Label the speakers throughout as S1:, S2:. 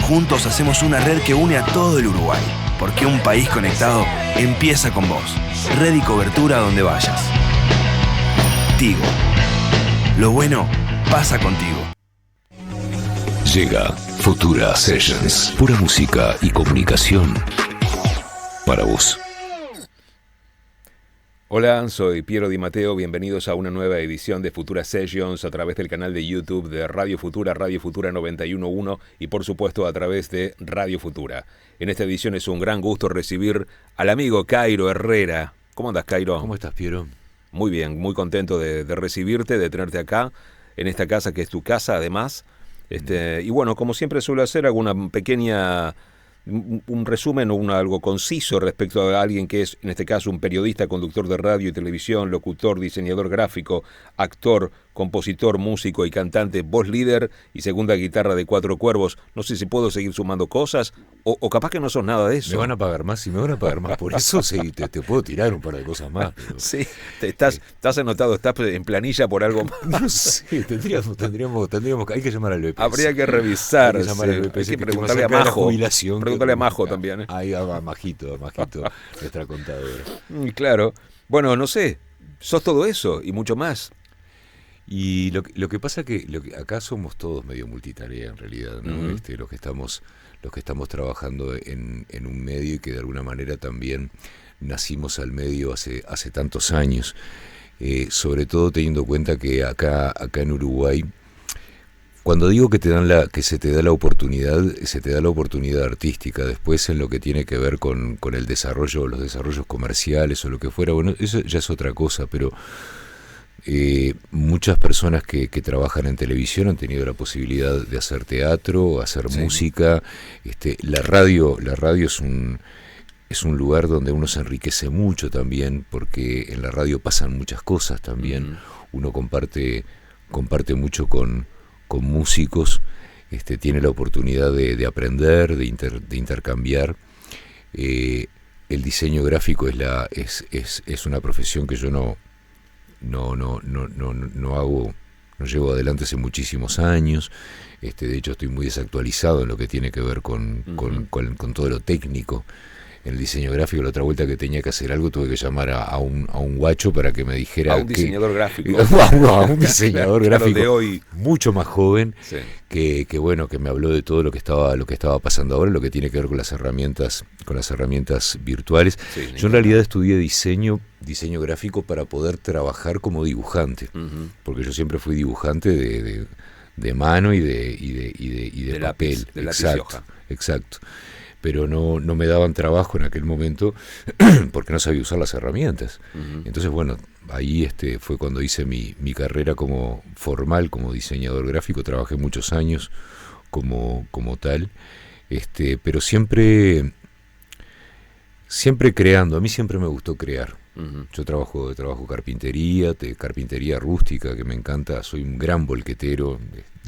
S1: Juntos hacemos una red que une a todo el Uruguay, porque un país conectado empieza con vos. Red y cobertura donde vayas. Tigo. Lo bueno pasa contigo.
S2: Llega Futura Sessions, pura música y comunicación para vos.
S3: Hola, soy Piero Di Matteo, bienvenidos a una nueva edición de Futura Sessions a través del canal de YouTube de Radio Futura 91.1 y por supuesto a través de Radio Futura. En esta edición es un gran gusto recibir al amigo Cairo Herrera. ¿Cómo andas, Cairo?
S4: ¿Cómo estás, Piero?
S3: Muy bien, muy contento de recibirte, de tenerte acá, en esta casa que es tu casa además. Y bueno, como siempre suelo hacer, hago una pequeña... un resumen o algo conciso respecto a alguien que es, en este caso, un periodista, conductor de radio y televisión, locutor, diseñador gráfico, actor, compositor, músico y cantante, voz líder y segunda guitarra de Cuatro Cuervos. No sé si puedo seguir sumando cosas o capaz que no sos nada de eso.
S4: Me van a pagar más, si me van a pagar más por eso, sí, te puedo tirar un par de cosas más. Pero...
S3: Sí, estás anotado, estás en planilla por algo más.
S4: No sé, tendríamos, hay que llamar al BPS.
S3: Habría que revisar,
S4: hay que llamar al BPS,
S3: hay que
S4: que
S3: preguntarle a Majo.
S4: Preguntarle
S3: a Majo también.
S4: Ahí va Majito, nuestra contadora.
S3: Claro. Bueno, no sé, sos todo eso y mucho más.
S4: Y lo que pasa que acá somos todos medio multitarea en realidad, ¿no?
S3: Uh-huh.
S4: Los que estamos trabajando en un medio y que de alguna manera también nacimos al medio hace tantos años, sobre todo teniendo en cuenta que acá en Uruguay, cuando digo que se te da la oportunidad artística. Después en lo que tiene que ver con el desarrollo, los desarrollos comerciales o lo que fuera, bueno, eso ya es otra cosa, pero muchas personas que trabajan en televisión han tenido la posibilidad de hacer teatro, hacer música. La radio es un lugar donde uno se enriquece mucho también, porque en la radio pasan muchas cosas también. Uh-huh. Uno comparte mucho con músicos, tiene la oportunidad de aprender, de intercambiar. El diseño gráfico es una profesión que yo no llevo adelante hace muchísimos años. De hecho estoy muy desactualizado en lo que tiene que ver con todo lo técnico. En el diseño gráfico, la otra vuelta que tenía que hacer algo, tuve que llamar a un guacho para que me dijera...
S3: A un diseñador gráfico.
S4: A un diseñador gráfico
S3: de hoy.
S4: Mucho más joven,
S3: sí.
S4: que me habló de todo lo que estaba pasando ahora, lo que tiene que ver con las herramientas virtuales.
S3: Sí,
S4: yo en realidad estudié diseño gráfico para poder trabajar como dibujante,
S3: uh-huh.
S4: porque yo siempre fui dibujante de mano y de papel.
S3: Lápiz, de lápiz y hoja.
S4: Exacto. Pero no me daban trabajo en aquel momento porque no sabía usar las herramientas. Uh-huh. Entonces, bueno, ahí fue cuando hice mi carrera como formal, como diseñador gráfico. Trabajé muchos años como tal, pero siempre creando. A mí siempre me gustó crear. Uh-huh. Yo trabajo carpintería rústica, que me encanta. Soy un gran volquetero,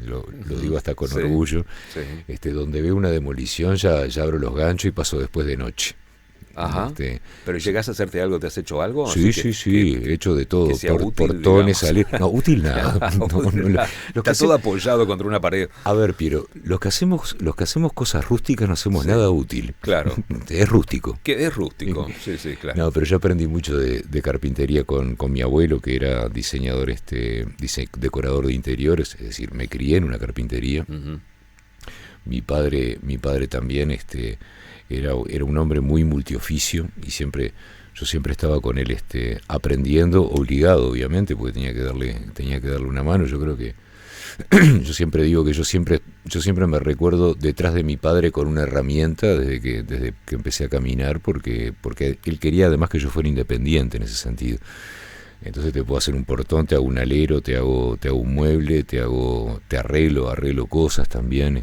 S4: lo digo hasta con orgullo. Sí. Donde veo una demolición ya abro los ganchos y paso después de noche.
S3: Ajá. ¿Pero llegás a hacerte algo? ¿Te has hecho algo?
S4: Sí, he hecho de todo. Portones, salir. No, útil nada.
S3: Está todo apoyado contra una pared.
S4: A ver, Piero, los que hacemos cosas rústicas no hacemos nada útil.
S3: Claro.
S4: Es rústico.
S3: ¿Qué es rústico? Sí, claro.
S4: No, pero yo aprendí mucho de carpintería con mi abuelo, que era diseñador, decorador de interiores, es decir, me crié en una carpintería. Uh-huh. Mi padre también, era un hombre muy multioficio y yo siempre estaba con él aprendiendo, obligado obviamente, porque tenía que darle una mano. Yo creo que yo siempre digo que yo siempre me recuerdo detrás de mi padre con una herramienta desde que empecé a caminar, porque él quería además que yo fuera independiente en ese sentido. Entonces te puedo hacer un portón, te hago un alero, te hago un mueble, te arreglo cosas también.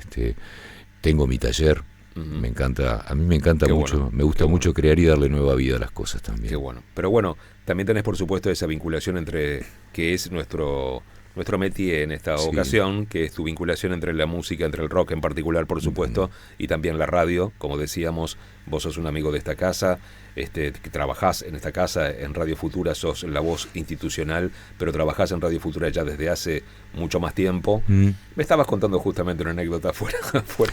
S4: Tengo mi taller. Uh-huh. A mí me encanta mucho, bueno, me gusta mucho crear y darle nueva vida a las cosas también.
S3: Qué bueno. Pero bueno, también tenés por supuesto esa vinculación entre que es nuestro nuestro métier en esta
S4: Sí.
S3: ocasión, que es tu vinculación entre la música, entre el rock en particular, por supuesto, y también la radio. Como decíamos, vos sos un amigo de esta casa, que trabajás en esta casa, en Radio Futura, sos la voz institucional, pero trabajás en Radio Futura ya desde hace mucho más tiempo. Me estabas contando justamente una anécdota fuera.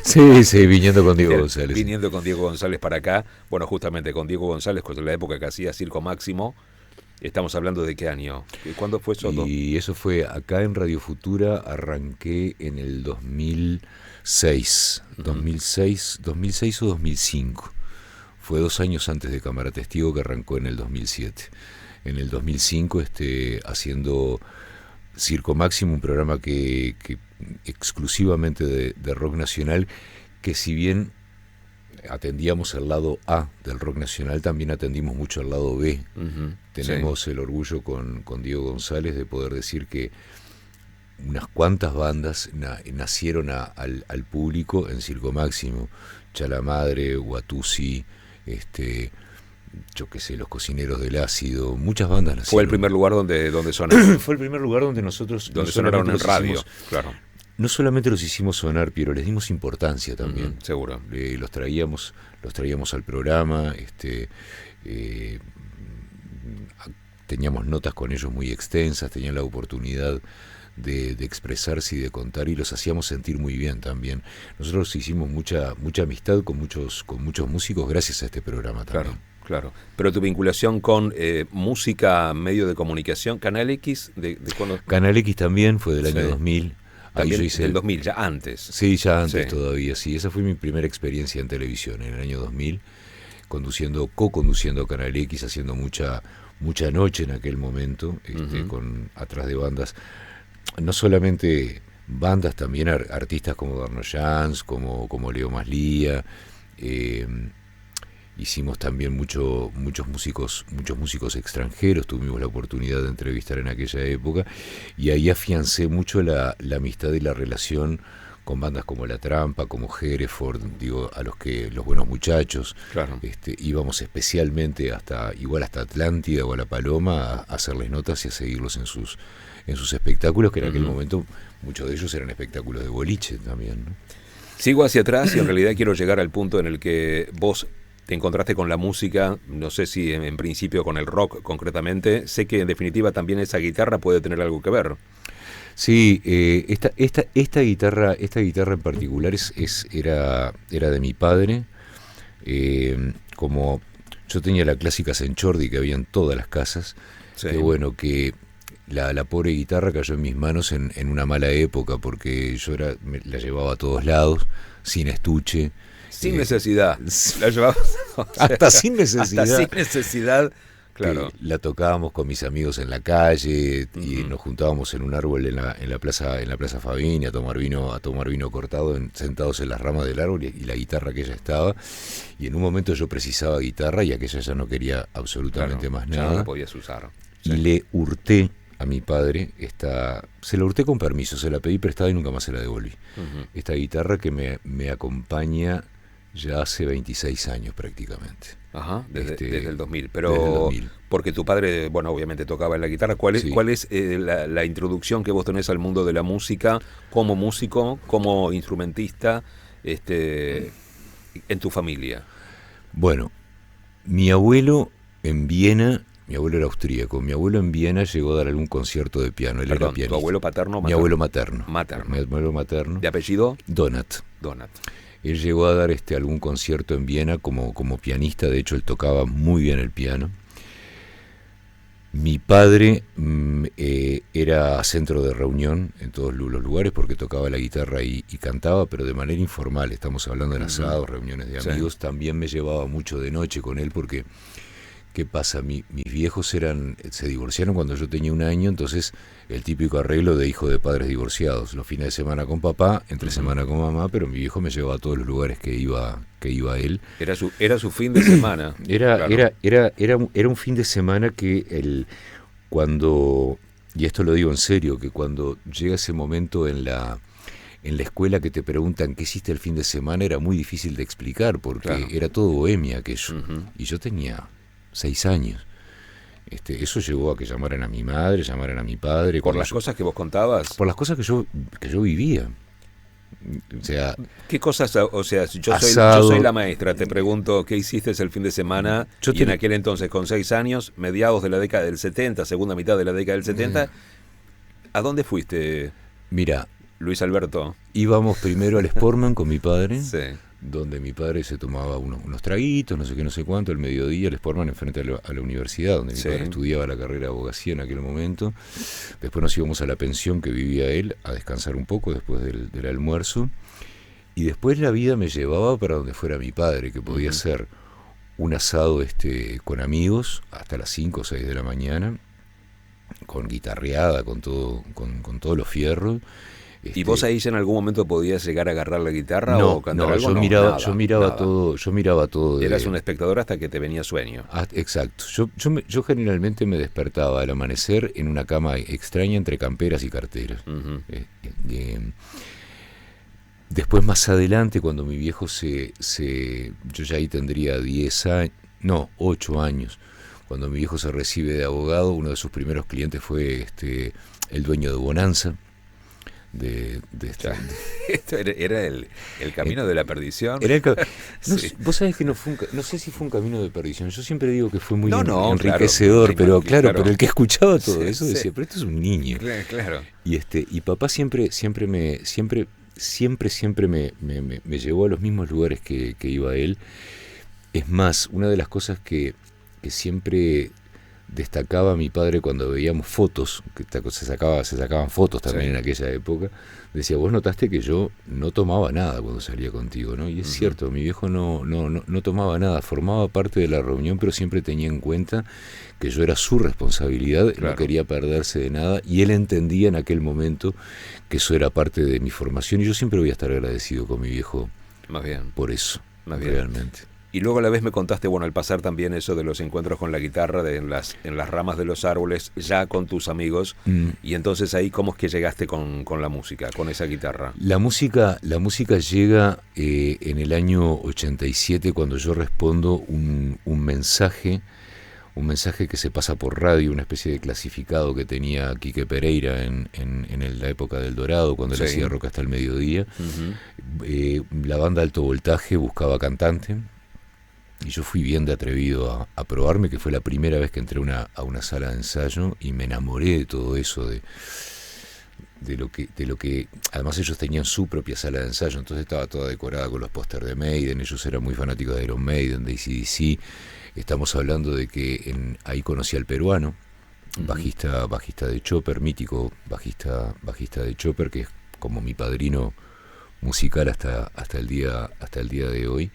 S4: Sí, viniendo con Diego González.
S3: Viniendo con Diego González para acá. Bueno, justamente con Diego González, con la época que hacía Circo Máximo. Estamos hablando de qué año. ¿Cuándo fue eso?
S4: Y eso fue acá en Radio Futura, arranqué en el 2006. 2006 o 2005. Fue 2 años antes de Cámara Testigo, que arrancó en el 2007. En el 2005 haciendo Circo Máximo, un programa que exclusivamente de rock nacional, que si bien atendíamos el lado A del rock nacional, también atendimos mucho el lado B. Tenemos el orgullo con Diego González de poder decir que unas cuantas bandas nacieron al público en Circo Máximo. Chalamadre, Watusi, yo qué sé, Los Cocineros del Ácido, muchas bandas nacieron.
S3: Fue el primer lugar donde sonaron.
S4: Fue el primer lugar donde nosotros
S3: sonaron en radio, claro.
S4: No solamente los hicimos sonar, pero les dimos importancia también.
S3: Seguro.
S4: Los traíamos al programa, teníamos notas con ellos muy extensas, tenían la oportunidad de expresarse y de contar, y los hacíamos sentir muy bien también. Nosotros hicimos mucha amistad con muchos músicos gracias a este programa también.
S3: Claro. Pero tu vinculación con música, medio de comunicación, Canal X, ¿de cuándo?
S4: Canal X también fue del año 2000.
S3: También
S4: Ahí yo hice
S3: el 2000, ya antes.
S4: Sí, ya antes todavía, sí. Esa fue mi primera experiencia en televisión, en el año 2000, co-conduciendo Canal X, haciendo mucha noche en aquel momento, con atrás de bandas, no solamente bandas, también artistas como Darno Jans, como Leo Maslía. Hicimos también muchos músicos extranjeros, tuvimos la oportunidad de entrevistar en aquella época, y ahí afiancé mucho la amistad y la relación con bandas como La Trampa, como Hereford, a los Buenos Muchachos.
S3: Claro.
S4: Íbamos especialmente hasta Atlántida o a La Paloma a hacerles notas y a seguirlos en sus espectáculos, que en aquel momento muchos de ellos eran espectáculos de boliche también, ¿no?
S3: Sigo hacia atrás y en realidad quiero llegar al punto en el que vos te encontraste con la música, no sé si en principio con el rock concretamente. Sé que en definitiva también esa guitarra puede tener algo que ver.
S4: Sí, esta guitarra en particular era de mi padre. Como yo tenía la clásica Senchordi que había en todas las casas, que la pobre guitarra cayó en mis manos en una mala época, porque yo la llevaba a todos lados, sin estuche.
S3: Sin necesidad. La llevaba,
S4: hasta sin necesidad.
S3: Hasta sin necesidad, claro.
S4: La tocábamos con mis amigos en la calle, y nos juntábamos en un árbol en la plaza Fabini a tomar vino cortado, sentados en las ramas del árbol, y la guitarra aquella estaba. Y en un momento yo precisaba guitarra y aquella ya no quería absolutamente más nada.
S3: Ya no la podías usar.
S4: Y le hurté a mi padre se la hurté con permiso, se la pedí prestada y nunca más se la devolví. Esta guitarra que me acompaña ya hace 26 años prácticamente.
S3: Ajá, desde el 2000. Pero
S4: desde el 2000.
S3: Porque tu padre, bueno, obviamente tocaba la guitarra. ¿Cuál es la introducción que vos tenés al mundo de la música como músico, como instrumentista, en tu familia?
S4: Bueno, mi abuelo en Viena, mi abuelo era austríaco, mi abuelo en Viena llegó a dar algún concierto de piano. Él era pianista.
S3: ¿Tu abuelo paterno o materno?
S4: Mi abuelo materno.
S3: Materno.
S4: Mi abuelo materno.
S3: ¿De apellido?
S4: Donat. Él llegó a dar algún concierto en Viena como pianista. De hecho, él tocaba muy bien el piano. Mi padre era centro de reunión en todos los lugares, porque tocaba la guitarra y cantaba, pero de manera informal. Estamos hablando de asados, reuniones de amigos. También me llevaba mucho de noche con él, porque ¿qué pasa? Mis viejos se divorciaron cuando yo tenía 1 año, entonces el típico arreglo de hijo de padres divorciados. Los fines de semana con papá, entre semana con mamá, pero mi viejo me llevaba a todos los lugares que iba él.
S3: Era su fin de semana.
S4: Era un fin de semana que cuando, y esto lo digo en serio, que cuando llega ese momento en la escuela que te preguntan qué hiciste el fin de semana, era muy difícil de explicar, porque era todo bohemia aquello. Y yo tenía 6 años. Eso llevó a que llamaran a mi madre, llamaran a mi padre.
S3: ¿Por las cosas que vos contabas?
S4: Por las cosas que yo vivía. O sea,
S3: ¿qué cosas? O sea, yo soy la maestra, te pregunto, ¿qué hiciste el fin de semana? En aquel entonces, con 6 años, mediados de la década del 70, segunda mitad de la década del 70, ¿a dónde fuiste?
S4: Mira,
S3: Luis Alberto.
S4: Íbamos primero al Sportman con mi padre,
S3: sí,
S4: donde mi padre se tomaba unos traguitos, no sé qué, no sé cuánto, el mediodía, el Sportman enfrente a la universidad, donde mi padre estudiaba la carrera de abogacía en aquel momento. Después nos íbamos a la pensión que vivía él, a descansar un poco después del almuerzo. Y después la vida me llevaba para donde fuera mi padre, que podía ser un asado con amigos hasta las 5 o 6 de la mañana, con guitarreada, con todos los fierros.
S3: ¿Y vos ahí ya en algún momento podías llegar a agarrar la guitarra o cantar algo?
S4: Yo miraba todo.
S3: Eras un espectador hasta que te venía sueño.
S4: Exacto. Yo generalmente me despertaba al amanecer en una cama extraña entre camperas y carteras. Después, más adelante, cuando mi viejo yo ya ahí tendría 8 años. Cuando mi viejo se recibe de abogado, uno de sus primeros clientes fue el dueño de Bonanza.
S3: Esto era el camino de la perdición.
S4: Vos sabés que no sé si fue un camino de perdición. Yo siempre digo que fue muy
S3: claro,
S4: enriquecedor, pero el que escuchaba todo eso decía, pero esto es un niño.
S3: Claro.
S4: Y papá siempre me llevó a los mismos lugares que iba él. Es más, una de las cosas que siempre destacaba mi padre cuando veíamos fotos, que se sacaban fotos también en aquella época, decía, vos notaste que yo no tomaba nada cuando salía contigo, ¿no? Y es cierto, mi viejo no tomaba nada, formaba parte de la reunión, pero siempre tenía en cuenta que yo era su responsabilidad, no quería perderse de nada, y él entendía en aquel momento que eso era parte de mi formación, y yo siempre voy a estar agradecido con mi viejo
S3: más bien
S4: por eso,
S3: realmente. Y luego a la vez me contaste, al pasar también eso de los encuentros con la guitarra en las ramas de los árboles, ya con tus amigos, y entonces ahí ¿cómo es que llegaste con la música, con esa guitarra?
S4: La música llega en el año 87 cuando yo respondo un mensaje que se pasa por radio, una especie de clasificado que tenía Quique Pereira en la época del Dorado, cuando él hacía Rock hasta el mediodía. La banda Alto Voltaje buscaba cantante. Y yo fui bien de atrevido a probarme, que fue la primera vez que entré a una sala de ensayo y me enamoré de todo eso, de lo que además ellos tenían su propia sala de ensayo, entonces estaba toda decorada con los pósters de Maiden, ellos eran muy fanáticos de Iron Maiden, de AC/DC. Estamos hablando de que ahí conocí al peruano, bajista de Chopper, mítico bajista de Chopper, que es como mi padrino musical hasta el día de hoy.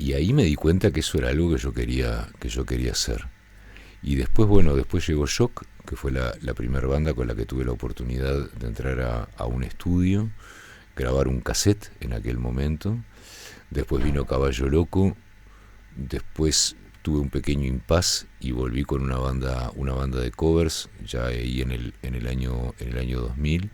S4: Y ahí me di cuenta que eso era algo que yo quería hacer. Y después llegó Shock, que fue la primera banda con la que tuve la oportunidad de entrar a un estudio, grabar un cassette en aquel momento. Después vino Caballo Loco. Después tuve un pequeño impasse y volví con una banda de covers, ya ahí en el año 2000.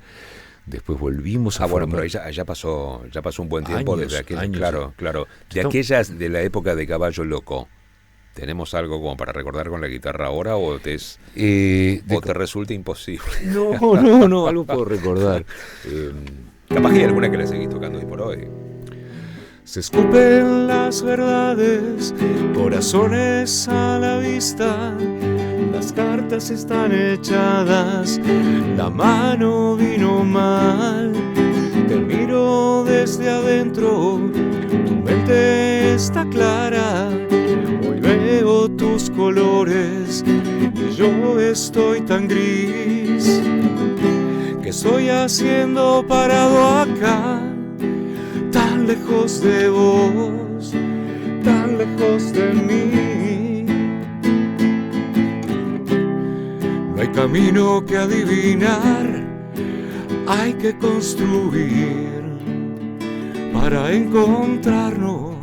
S4: Después volvimos a formar...
S3: pero ya pasó un buen tiempo
S4: años,
S3: desde aquella,
S4: años.
S3: Claro. De la época de Caballo Loco, ¿tenemos algo como para recordar con la guitarra ahora o te resulta imposible?
S4: No, algo puedo recordar.
S3: Capaz que hay alguna que la seguís tocando hoy por hoy.
S5: Se escupen las verdades, corazones a la vista, las cartas están echadas, la mano vino mal, te miro desde adentro, tu mente está clara, hoy veo tus colores y yo estoy tan gris. ¿Qué estoy haciendo parado acá? Tan lejos de vos, tan lejos de mí. No hay camino que adivinar, hay que construir para encontrarnos.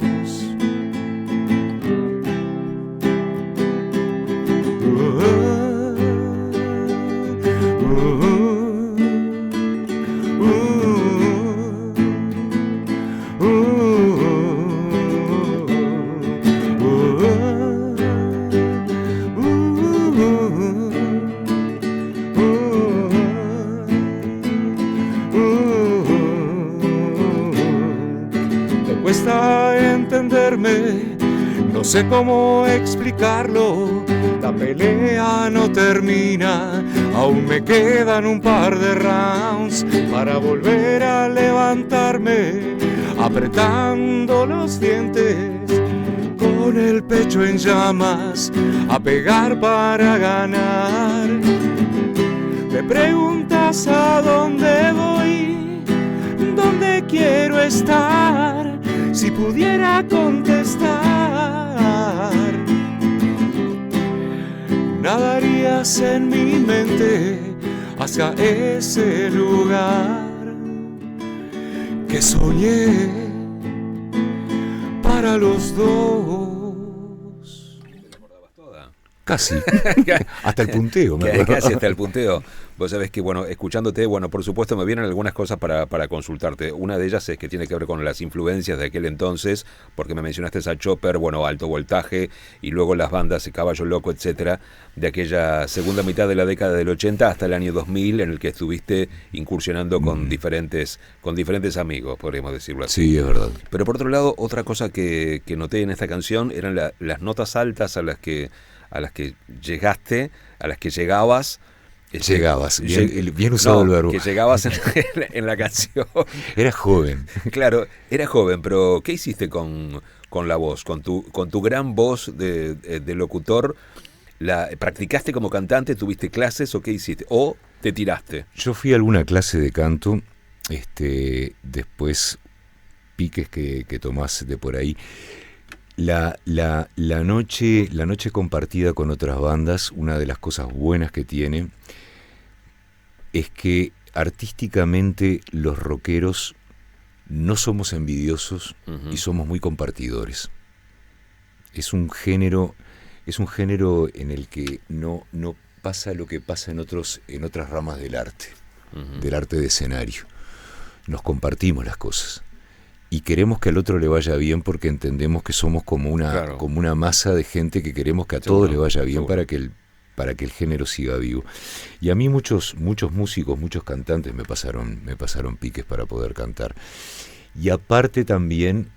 S5: cuesta entenderme, no sé cómo explicarlo. La pelea no termina, aún me quedan un par de rounds para volver a levantarme, apretando los dientes, con el pecho en llamas, a pegar para ganar. Me preguntas a dónde voy, dónde quiero estar, si pudiera contestar. Nadarías en mi mente hacia ese lugar que soñé para los dos.
S4: Casi. Hasta el punteo, me acuerdo.
S3: Casi hasta el punteo. Vos sabés que, bueno, escuchándote, bueno, por supuesto me vienen algunas cosas para consultarte. Una de ellas es que tiene que ver con las influencias de aquel entonces, porque me mencionaste a Chopper, bueno, Alto Voltaje, y luego las bandas Caballo Loco, etcétera, de aquella segunda mitad de la década del 80 hasta el año 2000, en el que estuviste incursionando con diferentes amigos, podríamos decirlo así.
S4: Sí, es verdad.
S3: Pero por otro lado, otra cosa que noté en esta canción eran las notas altas a las que llegaste, a las que llegabas.
S4: Llegabas, bien usado el verbo.
S3: Que llegabas en la canción.
S4: Era joven.
S3: Claro, era joven, pero ¿qué hiciste con la voz? Con tu gran voz de locutor, ¿la practicaste como cantante? ¿Tuviste clases o qué hiciste? ¿O te tiraste?
S4: Yo fui a alguna clase de canto, después piques que tomás de por ahí. La noche compartida con otras bandas, una de las cosas buenas que tiene es que artísticamente los rockeros no somos envidiosos y somos muy compartidores. Es un género en el que no pasa lo que pasa en otras ramas del arte de escenario. Nos compartimos las cosas. Y queremos que al otro le vaya bien porque entendemos que somos como una masa de gente que queremos que a todos le vaya bien para que el género siga vivo. Y a mí muchos músicos, muchos cantantes me pasaron piques para poder cantar. Y aparte también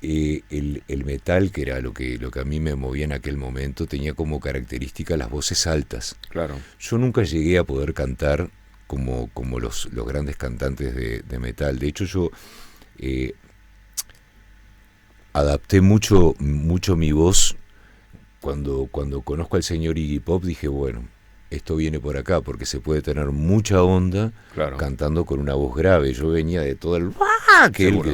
S4: el metal, que era lo que a mí me movía en aquel momento, tenía como característica las voces altas.
S3: Claro.
S4: Yo nunca llegué a poder cantar como los grandes cantantes de metal. De hecho, yo adapté mucho mi voz. Cuando conozco al señor Iggy Pop dije, bueno, esto viene por acá, porque se puede tener mucha onda cantando con una voz grave. Yo venía de todo el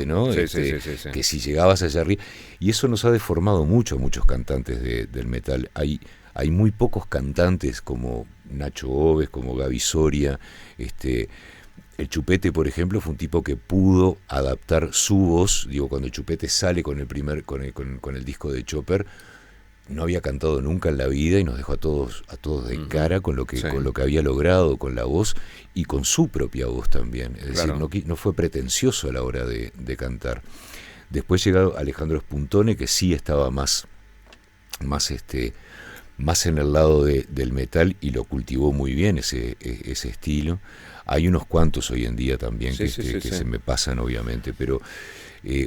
S4: ¿no?
S3: Sí.
S4: Que si llegabas allá arriba, y eso nos ha deformado mucho a muchos cantantes del metal. Hay muy pocos cantantes como Nacho Oves, como Gaby Soria, el Chupete, por ejemplo, fue un tipo que pudo adaptar su voz. Digo, cuando el Chupete sale con el disco de Chopper, no había cantado nunca en la vida y nos dejó a todos de cara con lo que había logrado con la voz y con su propia voz también. Es decir, no fue pretencioso a la hora de cantar. Después llegó Alejandro Spuntone, que sí estaba más en el lado del metal y lo cultivó muy bien ese estilo. Hay unos cuantos hoy en día también que se me pasan, obviamente, pero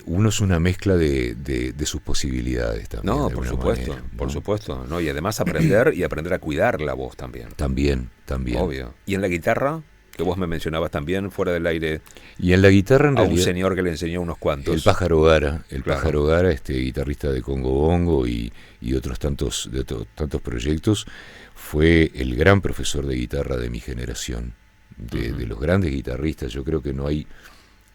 S4: uno es una mezcla de sus posibilidades también.
S3: No, por supuesto, manera, ¿no? Por supuesto, ¿no? Y además aprender a cuidar la voz también.
S4: También.
S3: Obvio. ¿Y en la guitarra? Que vos me mencionabas también fuera del aire.
S4: Y en la guitarra, en realidad,
S3: un señor que le enseñó unos cuantos.
S4: El Pájaro Gara, guitarrista de Congo Bongo y otros tantos proyectos, fue el gran profesor de guitarra de mi generación, de los grandes guitarristas. Yo creo que no hay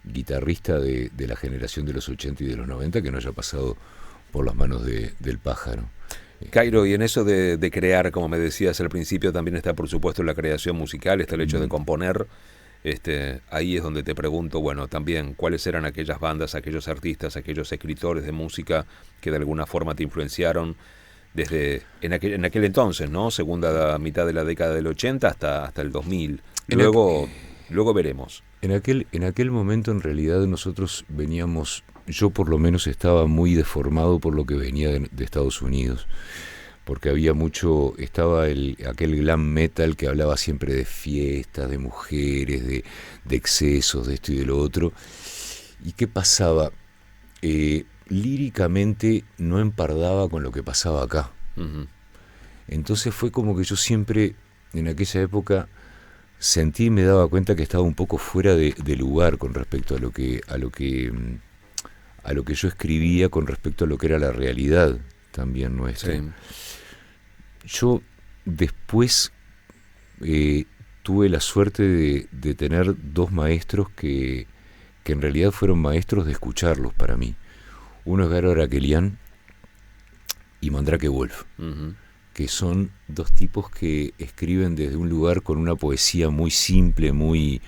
S4: guitarrista de la generación de los 80 y de los 90 que no haya pasado por las manos del Pájaro.
S3: Cairo, y en eso de crear, como me decías al principio, también está por supuesto la creación musical, está el hecho de componer. Ahí es donde te pregunto, bueno, también cuáles eran aquellas bandas, aquellos artistas, aquellos escritores de música que de alguna forma te influenciaron desde en aquel entonces, ¿no? Segunda mitad de la década del 80 hasta el 2000. Luego veremos. En
S4: aquel momento, en realidad, nosotros veníamos, yo por lo menos estaba muy deformado por lo que venía de Estados Unidos, porque estaba aquel glam metal que hablaba siempre de fiestas, de mujeres, de excesos, de esto y de lo otro. ¿Y qué pasaba? líricamente no empardaba con lo que pasaba acá.
S3: Ujú.
S4: Entonces fue como que yo siempre, en aquella época, sentí y me daba cuenta que estaba un poco fuera de lugar con respecto a lo que yo escribía, con respecto a lo que era la realidad también nuestra.
S3: Sí.
S4: Yo después tuve la suerte de tener dos maestros que en realidad fueron maestros de escucharlos para mí. Uno es Garo Araquelian y Mandrake Wolf,
S3: Ujú.
S4: que son dos tipos que escriben desde un lugar con una poesía muy simple, muy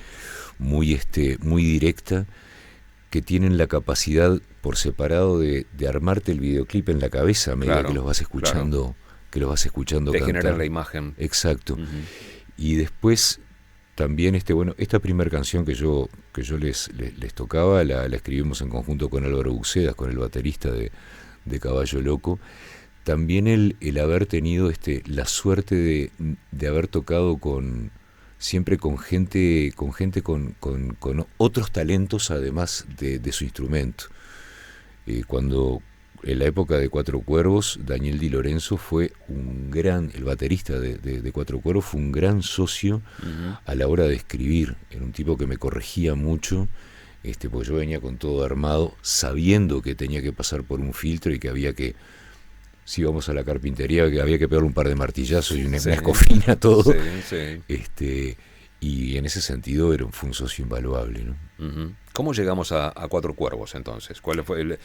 S4: directa, que tienen la capacidad por separado de armarte el videoclip en la cabeza a medida
S3: Claro,
S4: que los vas escuchando,
S3: Te
S4: cantar.
S3: generan la imagen.
S4: Exacto.
S3: Ujú.
S4: Y después también esta primera canción que yo les tocaba, la escribimos en conjunto con Álvaro Bucedas, con el baterista de Caballo Loco. También el haber tenido la suerte de haber tocado siempre con gente con otros talentos además de su instrumento. Cuando en la época de Cuatro Cuervos, Daniel Di Lorenzo fue el baterista de Cuatro Cuervos fue un gran socio a la hora de escribir. Era un tipo que me corregía mucho, porque yo venía con todo armado, sabiendo que tenía que pasar por un filtro y que había que, si íbamos a la carpintería, que había que pegarle un par de martillazos y una escofina a todo.
S3: Sí, sí.
S4: Y en ese sentido fue un socio invaluable, ¿no?
S3: Ujú. ¿Cómo llegamos a Cuatro Cuervos entonces? ¿Cuál fue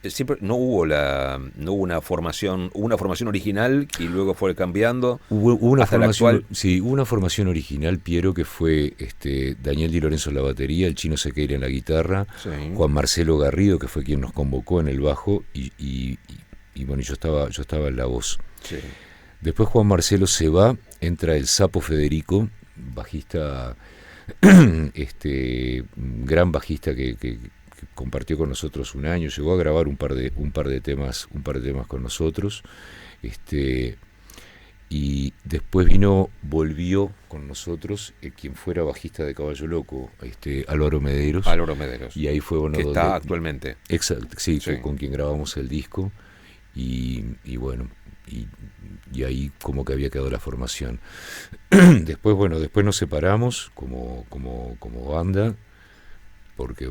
S3: siempre no hubo una formación original y luego fue cambiando?
S4: Hubo una
S3: hasta la
S4: formación,
S3: actual.
S4: sí, hubo una formación original, Piero, que fue Daniel Di Lorenzo en la batería, el Chino Sequeira en la guitarra,
S3: Sí.
S4: Juan Marcelo Garrido, que fue quien nos convocó en el bajo, y bueno, yo estaba en la voz.
S3: Sí.
S4: Después Juan Marcelo se va, entra el Sapo Federico, bajista, gran bajista que compartió con nosotros un año, llegó a grabar un par de temas con nosotros, y después volvió con nosotros quien fuera bajista de Caballo Loco, Álvaro Mederos.
S3: Álvaro Mederos,
S4: Y ahí fue
S3: que está actualmente.
S4: Exacto, sí,
S3: Sí.
S4: con quien grabamos el disco, y bueno, y ahí como que había quedado la formación. Después nos separamos como banda, porque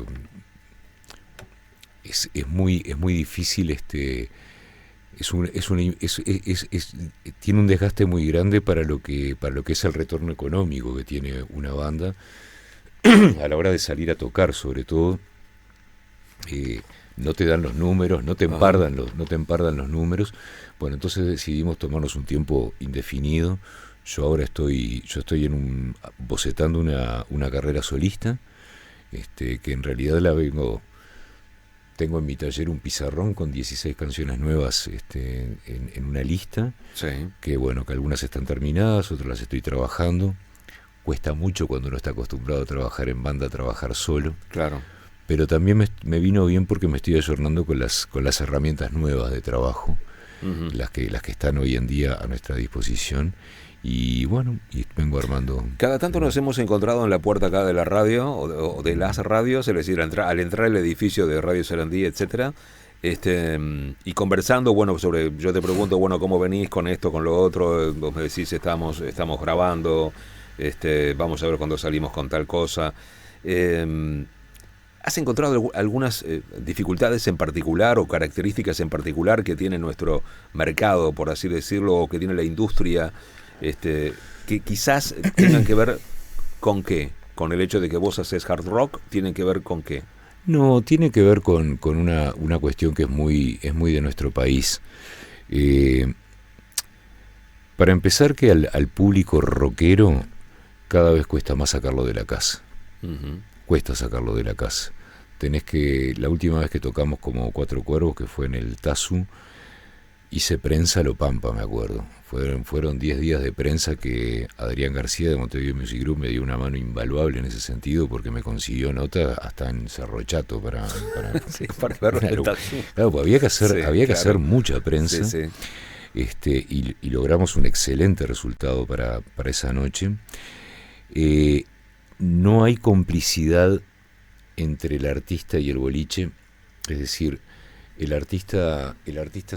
S4: es muy difícil, tiene un desgaste muy grande para lo que es el retorno económico que tiene una banda a la hora de salir a tocar, sobre todo. No te dan los números, no te empardan los números. Bueno, entonces decidimos tomarnos un tiempo indefinido. Yo ahora estoy bocetando una carrera solista, que en realidad tengo en mi taller un pizarrón con 16 canciones nuevas en una lista,
S3: Sí.
S4: que bueno, que algunas están terminadas, otras las estoy trabajando. Cuesta mucho cuando uno está acostumbrado a trabajar en banda, a trabajar solo.
S3: Claro.
S4: Pero también me vino bien porque me estoy ayornando con las herramientas nuevas de trabajo,
S3: Ujú.
S4: las que están hoy en día a nuestra disposición. Y bueno, y vengo armando.
S3: Cada tanto nos hemos encontrado en la puerta acá de la radio o de las radios, es decir, al entrar al edificio de Radio Sarandí, etcétera, y conversando, bueno, yo te pregunto, bueno, ¿cómo venís con esto, con lo otro? Vos me decís, estamos grabando, vamos a ver cuando salimos con tal cosa. ¿Has encontrado algunas dificultades en particular o características en particular que tiene nuestro mercado, por así decirlo, o que tiene la industria, que quizás tengan que ver con qué? ¿Con el hecho de que vos haces hard rock? ¿Tienen que ver con qué?
S4: No, tiene que ver con una cuestión que es muy de nuestro país. Para empezar, que al público rockero cada vez cuesta más sacarlo de la casa.
S3: Uh-huh.
S4: Cuesta sacarlo de la casa. La última vez que tocamos como Cuatro Cuervos, que fue en el Tazu, hice prensa a lo Pampa, me acuerdo. Fueron 10 días de prensa que Adrián García de Montevideo Music Group me dio una mano invaluable en ese sentido, porque me consiguió nota hasta en Cerro Chato para
S3: sí, para verlo en el Tazu.
S4: Claro, pues había que hacer mucha prensa.
S3: Sí, sí.
S4: Y logramos un excelente resultado para esa noche. No hay complicidad entre el artista y el boliche Es decir, el artista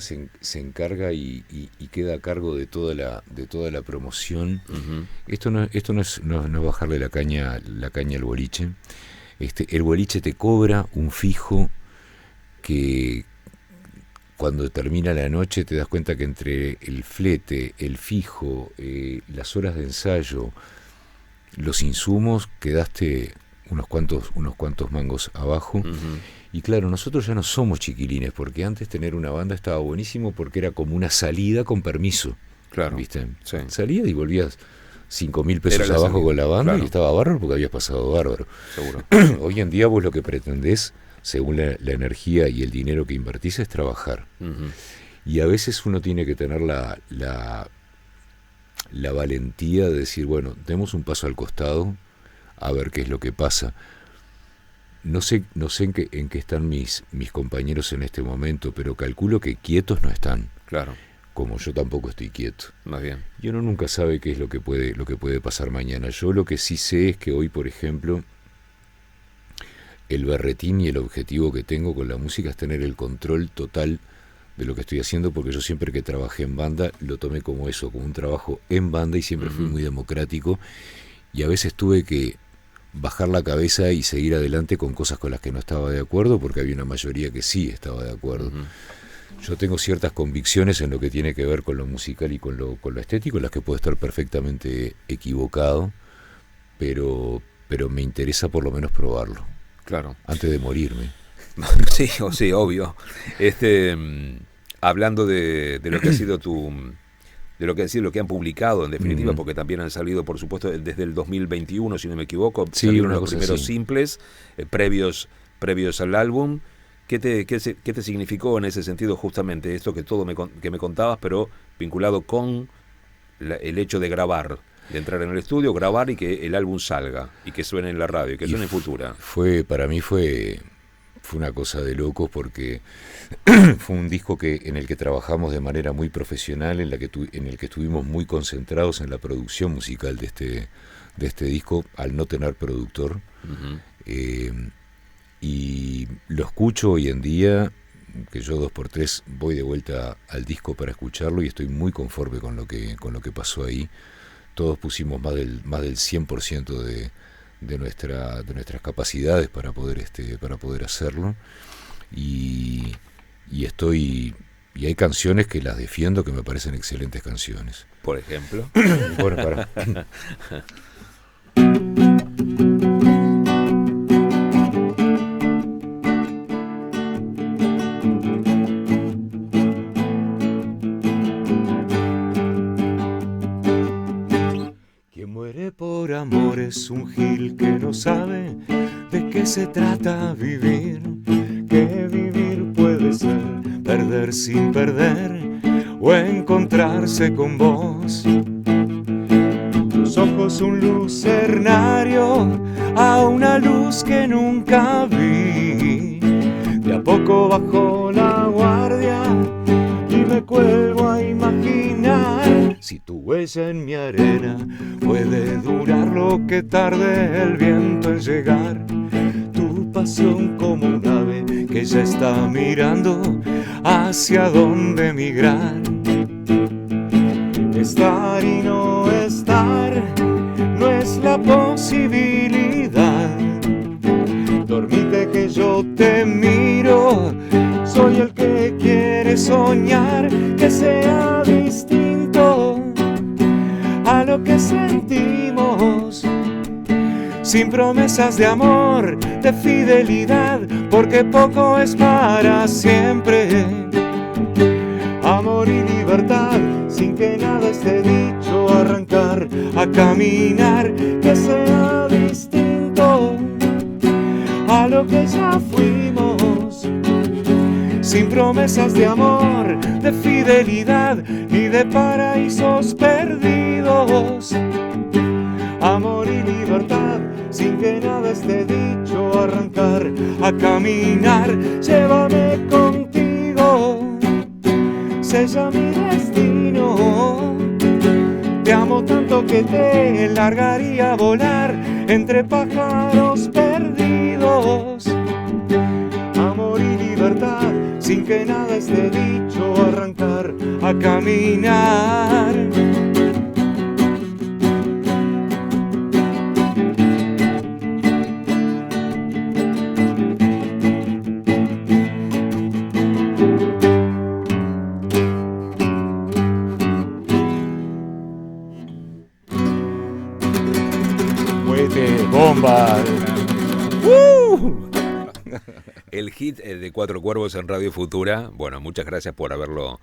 S4: se encarga y queda a cargo de toda la promoción.
S3: Ujú.
S4: Esto no es bajarle la caña al boliche. El boliche te cobra un fijo que cuando termina la noche te das cuenta que entre el flete, el fijo, las horas de ensayo, los insumos, quedaste unos cuantos mangos abajo.
S3: Ujú.
S4: Y claro, nosotros ya no somos chiquilines, porque antes tener una banda estaba buenísimo porque era como una salida con permiso.
S3: Claro.
S4: ¿Viste?
S3: Sí.
S4: Salías y volvías 5.000 pesos
S3: Era la
S4: abajo
S3: salida,
S4: con la banda,
S3: claro.
S4: y estaba bárbaro porque habías pasado bárbaro.
S3: Seguro.
S4: Hoy en día vos lo que pretendés, según la energía y el dinero que invertís, es trabajar.
S3: Ujú.
S4: Y a veces uno tiene que tener la valentía de decir, bueno, demos un paso al costado a ver qué es lo que pasa. No sé en qué están mis compañeros en este momento, pero calculo que quietos no están,
S3: Claro.
S4: como yo tampoco estoy quieto.
S3: Más bien.
S4: Y uno nunca sabe qué es lo que puede pasar mañana. Yo lo que sí sé es que hoy, por ejemplo, el berretín y el objetivo que tengo con la música es tener el control total de lo que estoy haciendo, porque yo siempre que trabajé en banda lo tomé como eso, como un trabajo en banda, y siempre fui muy democrático, y a veces tuve que bajar la cabeza y seguir adelante con cosas con las que no estaba de acuerdo, porque había una mayoría que sí estaba de acuerdo.
S3: Ujú.
S4: Yo tengo ciertas convicciones en lo que tiene que ver con lo musical y con lo estético, en las que puedo estar perfectamente equivocado, pero me interesa por lo menos probarlo,
S3: Claro.
S4: antes de morirme.
S3: Sí, sí, obvio. Hablando de lo que ha sido lo que han publicado, en definitiva, porque también han salido, por supuesto, desde el 2021, si no me equivoco,
S4: Sí,
S3: salieron
S4: una
S3: los
S4: cosa
S3: primeros
S4: así.
S3: simples, previos al álbum. ¿Qué te significó en ese sentido justamente esto que me contabas, pero vinculado con el hecho de grabar, de entrar en el estudio, grabar y que el álbum salga, y que suene en la radio, y que suene en Futura?
S4: Para mí fue una cosa de locos, porque fue un disco en el que trabajamos de manera muy profesional, en el que estuvimos muy concentrados en la producción musical de este disco, al no tener productor.
S3: Ujú.
S4: Y lo escucho hoy en día, que yo 2x3 voy de vuelta al disco para escucharlo, y estoy muy conforme con lo que pasó ahí. Todos pusimos más del 100% de nuestras capacidades para poder hacerlo, y hay canciones que las defiendo, que me parecen excelentes canciones.
S3: Por ejemplo.
S4: Bueno, para.
S5: Quien muere por amor es un gil que no sabe de qué se trata vivir. Que vivir puede ser perder sin perder o encontrarse con vos. Tus ojos un lucernario a una luz que nunca vi. De a poco bajo la guardia y me cuelgo a imaginar si tu huella en mi arena puede durar lo que tarde el viento en llegar. Tu pasión como un ave que ya está mirando hacia dónde migrar. Estar y no estar no es la posibilidad. Dormite que yo te miro, soy el que quiere soñar que sea distinto a lo que sentimos, sin promesas de amor, de fidelidad, porque poco es para siempre. Amor y libertad, sin que nada esté dicho, arrancar a caminar, que sea distinto a lo que ya fuimos, sin promesas de amor, de fidelidad y de paraísos perdidos. Amor y libertad, sin que nada esté dicho, arrancar a caminar, llévame contigo, sella mi destino. Te amo tanto que te largaría a volar entre pájaros perdidos. Amor y libertad, sin que nada esté dicho, arrancar a caminar.
S4: ¡Bomba!
S3: El hit de Cuatro Cuervos en Radio Futura. Bueno, muchas gracias por haberlo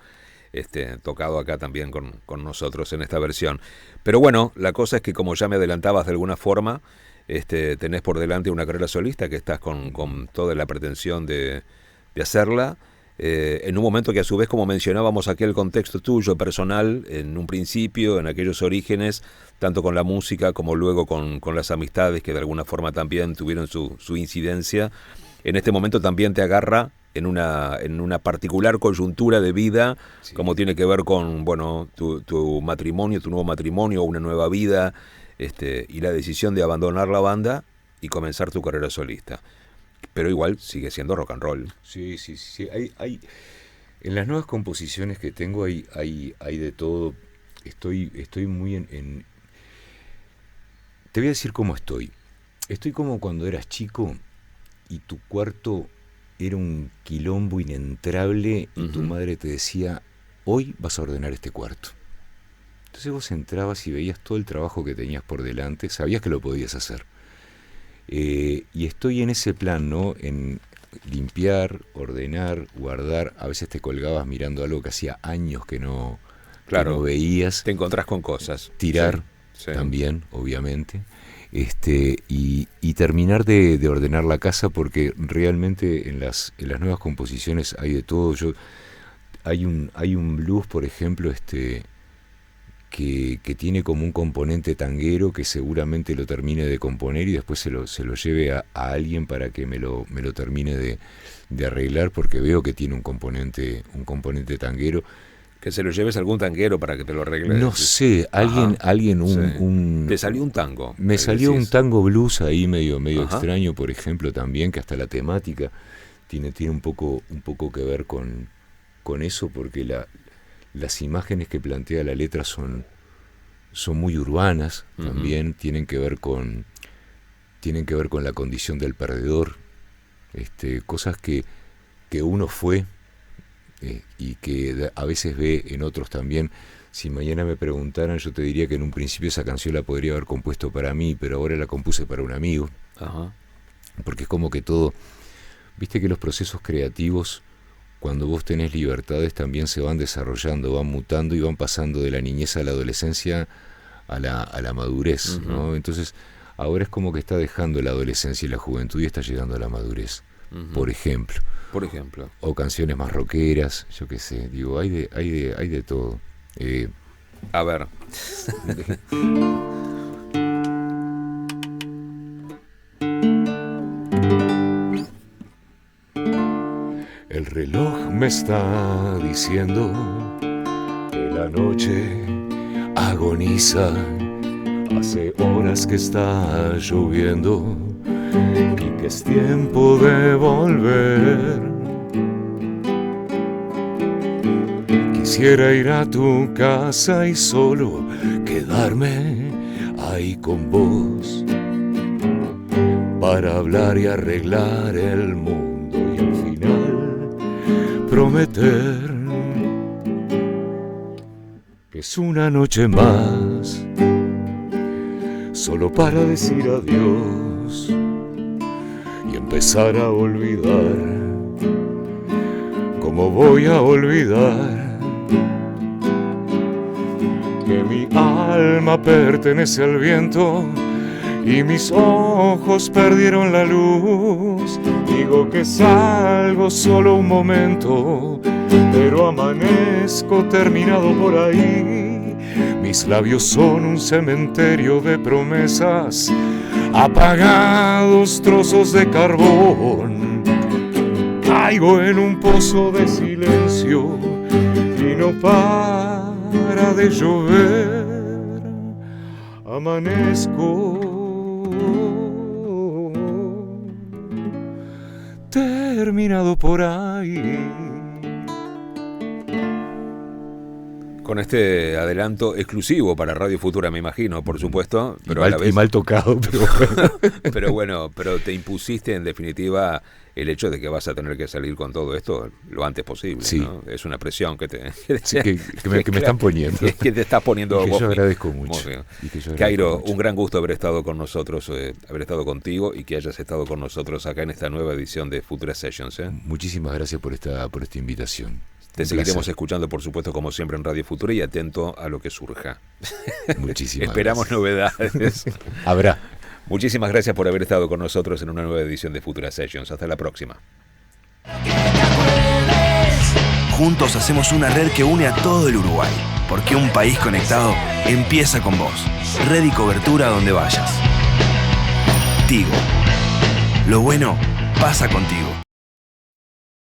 S3: tocado acá también con nosotros en esta versión. Pero bueno, la cosa es que, como ya me adelantabas de alguna forma, tenés por delante una carrera solista que estás con toda la pretensión de hacerla. En un momento que, a su vez, como mencionábamos, aquel contexto tuyo personal en un principio, en aquellos orígenes, tanto con la música como luego con las amistades que de alguna forma también tuvieron su incidencia, en este momento también te agarra en una particular coyuntura de vida, sí, como tiene que ver con, bueno, tu matrimonio, tu nuevo matrimonio, una nueva vida, y la decisión de abandonar la banda y comenzar tu carrera solista. Pero igual sigue siendo rock and roll.
S4: Sí. Hay en las nuevas composiciones que tengo hay de todo. Estoy muy en... Te voy a decir cómo estoy. Estoy como cuando eras chico y tu cuarto era un quilombo inentrable y tu madre te decía, hoy vas a ordenar este cuarto. Entonces vos entrabas y veías todo el trabajo que tenías por delante, sabías que lo podías hacer. Y estoy en ese plan, ¿no? En limpiar, ordenar, guardar. A veces te colgabas mirando algo que hacía años que no veías.
S3: Te encontrás con cosas.
S4: Tirar, sí. También, obviamente. Y terminar de ordenar la casa, porque realmente en las nuevas composiciones hay de todo. Hay un blues, por ejemplo, que tiene como un componente tanguero que seguramente lo termine de componer y después se lo lleve a alguien para que me lo termine de arreglar, porque veo que tiene un componente tanguero.
S3: Que se lo lleves a algún tanguero para que te lo arregle.
S4: No sé, alguien
S3: sí. Te salió un tango.
S4: Me salió un tango blues ahí medio extraño, por ejemplo, también, que hasta la temática tiene un poco que ver con eso, porque las imágenes que plantea la letra son muy urbanas, también tienen que ver con la condición del perdedor, cosas que uno fue y que a veces ve en otros también. Si mañana me preguntaran, yo te diría que en un principio esa canción la podría haber compuesto para mí, pero ahora la compuse para un amigo. Porque es como que todo, viste que los procesos creativos, cuando vos tenés libertades, también se van desarrollando, van mutando y van pasando de la niñez a la adolescencia a la madurez, ¿no? Entonces, ahora es como que está dejando la adolescencia y la juventud y está llegando a la madurez, por ejemplo. O canciones más rockeras, yo qué sé, digo, hay de todo.
S3: A ver.
S5: El reloj me está diciendo que la noche agoniza. Hace horas que está lloviendo y que es tiempo de volver. Quisiera ir a tu casa y solo quedarme ahí con vos para hablar y arreglar el mundo y al final prometer que es una noche más solo para decir adiós y empezar a olvidar. ¿Cómo voy a olvidar que mi alma pertenece al viento y mis ojos perdieron la luz? Digo que salgo solo un momento, pero amanezco terminado por ahí. Mis labios son un cementerio de promesas, apagados trozos de carbón. Caigo en un pozo de silencio y no para de llover. Amanezco terminado por ahí.
S3: Con este adelanto exclusivo para Radio Futura, me imagino, por supuesto. Pero
S4: y mal tocado, pero bueno.
S3: Pero bueno, pero te impusiste en definitiva el hecho de que vas a tener que salir con todo esto lo antes posible.
S4: Sí.
S3: ¿no? Es una presión que
S4: Sí, que me están poniendo.
S3: Que te estás poniendo
S4: y que
S3: vos.
S4: yo agradezco mucho.
S3: Cairo, un gran gusto haber estado con nosotros, haber estado contigo y que hayas estado con nosotros acá en esta nueva edición de Futura Sessions.
S4: Muchísimas gracias por esta invitación.
S3: Te seguiremos escuchando, por supuesto, como siempre en Radio Futura y atento a lo que surja.
S4: Muchísimas
S3: Esperamos novedades.
S4: Habrá.
S3: Muchísimas gracias por haber estado con nosotros en una nueva edición de Futura Sessions. Hasta la próxima.
S1: Juntos hacemos una red que une a todo el Uruguay, porque un país conectado empieza con vos. Red y cobertura donde vayas. Tigo. Lo bueno pasa contigo.